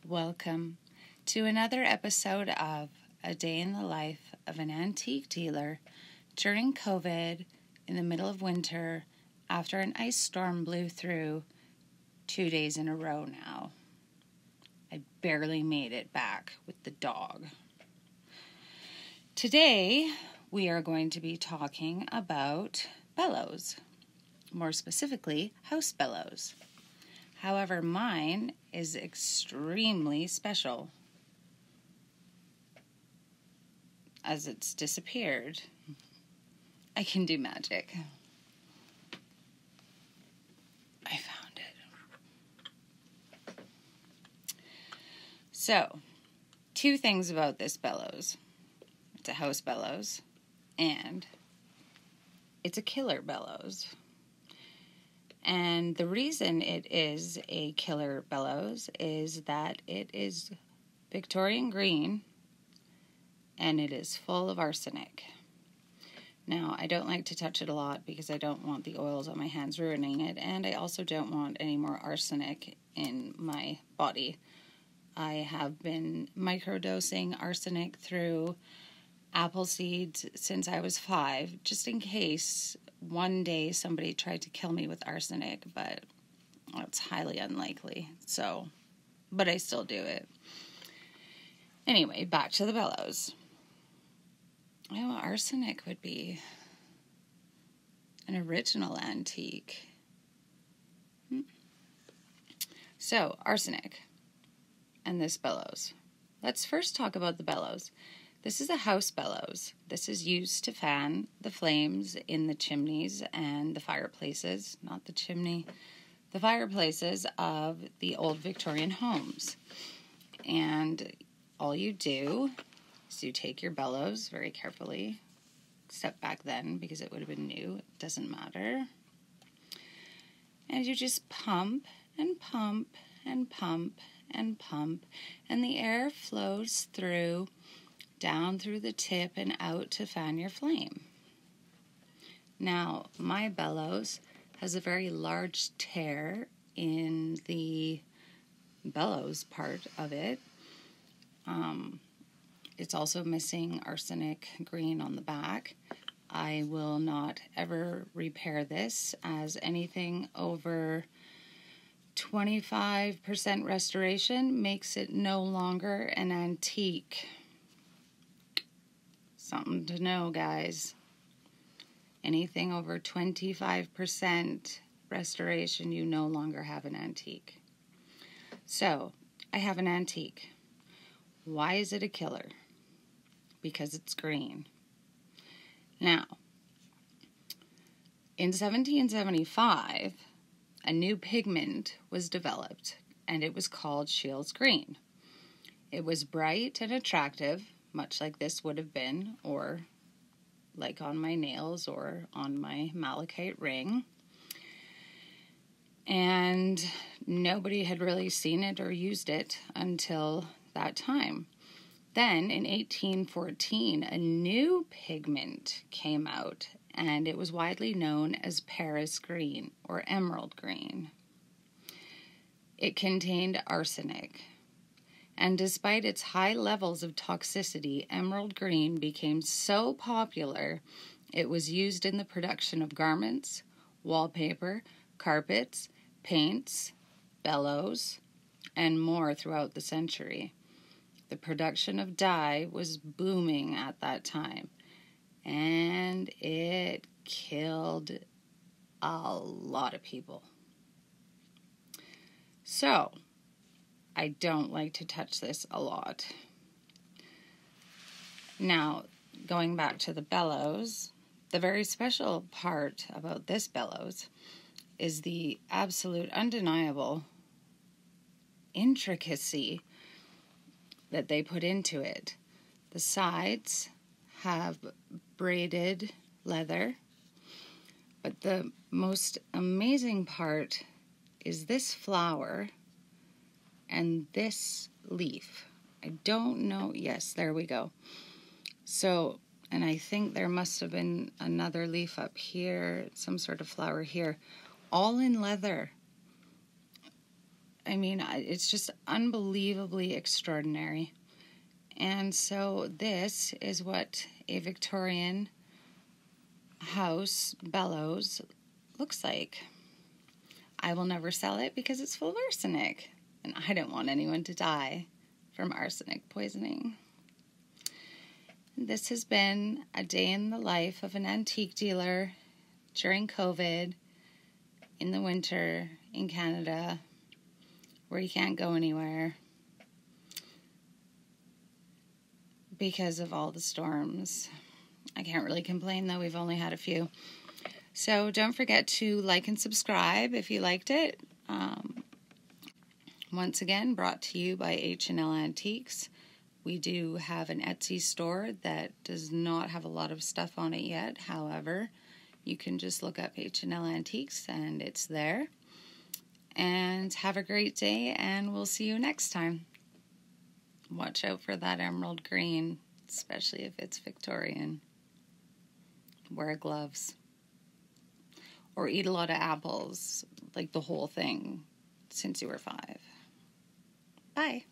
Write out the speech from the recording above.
Welcome to another episode of A Day in the Life of an Antique Dealer during COVID in the middle of winter after an ice storm blew through 2 days in a row now. I barely made it back with the dog. Today we are going to be talking about Bellows, more specifically house bellows. However, mine is extremely special as it's disappeared. I can do magic. I found it. So, 2 things about this bellows. It's a house bellows and it's a killer bellows. And the reason it is a killer bellows is that it is Victorian green and it is full of arsenic. Now, I don't like to touch it a lot because I don't want the oils on my hands ruining it, and I also don't want any more arsenic in my body. I have been microdosing arsenic through apple seeds since I was 5, just in case one day somebody tried to kill me with arsenic, but it's highly unlikely. So, but I still do it. Anyway, back to the bellows. Oh, arsenic would be an original antique. So, arsenic and this bellows. Let's first talk about the bellows. This is a house bellows. This is used to fan the flames in the chimneys and the fireplaces, not the chimney, the fireplaces of the old Victorian homes. And all you do is you take your bellows very carefully, except back then because it would have been new, it doesn't matter. And you just pump and pump and pump and pump, and the air flows through down through the tip and out to fan your flame. Now, my bellows has a very large tear in the bellows part of it. It's also missing arsenic green on the back. I will not ever repair this, as anything over 25% restoration makes it no longer an antique. Something to know, guys. Anything over 25% restoration, you no longer have an antique. So, I have an antique. Why is it a killer? Because it's green. Now, in 1775, a new pigment was developed, and it was called Shields green. It was bright and attractive, much like this would have been, or like on my nails or on my malachite ring. And nobody had really seen it or used it until that time. Then, in 1814, a new pigment came out, and it was widely known as Paris green or emerald green. It contained arsenic. And despite its high levels of toxicity, emerald green became so popular, it was used in the production of garments, wallpaper, carpets, paints, bellows, and more throughout the century. The production of dye was booming at that time, and it killed a lot of people. So, I don't like to touch this a lot. Now, going back to the bellows, the very special part about this bellows is the absolute undeniable intricacy that they put into it. The sides have braided leather, but the most amazing part is this flower and this leaf. I don't know. Yes, there we go. So, and I think there must have been another leaf up here, some sort of flower here, all in leather. it's just unbelievably extraordinary. And so this is what a Victorian house Bellows looks like. I will never sell it because it's full of arsenic, and I don't want anyone to die from arsenic poisoning. This has been a day in the life of an antique dealer during COVID in the winter in Canada, where you can't go anywhere because of all the storms. I can't really complain, though. We've only had a few. So don't forget to like and subscribe if you liked it. Once again, brought to you by H&L Antiques. We do have an Etsy store that does not have a lot of stuff on it yet. However, you can just look up H&L Antiques and it's there. And have a great day, and we'll see you next time. Watch out for that emerald green, especially if it's Victorian. Wear gloves. Or eat a lot of apples, like the whole thing, since you were 5. Bye.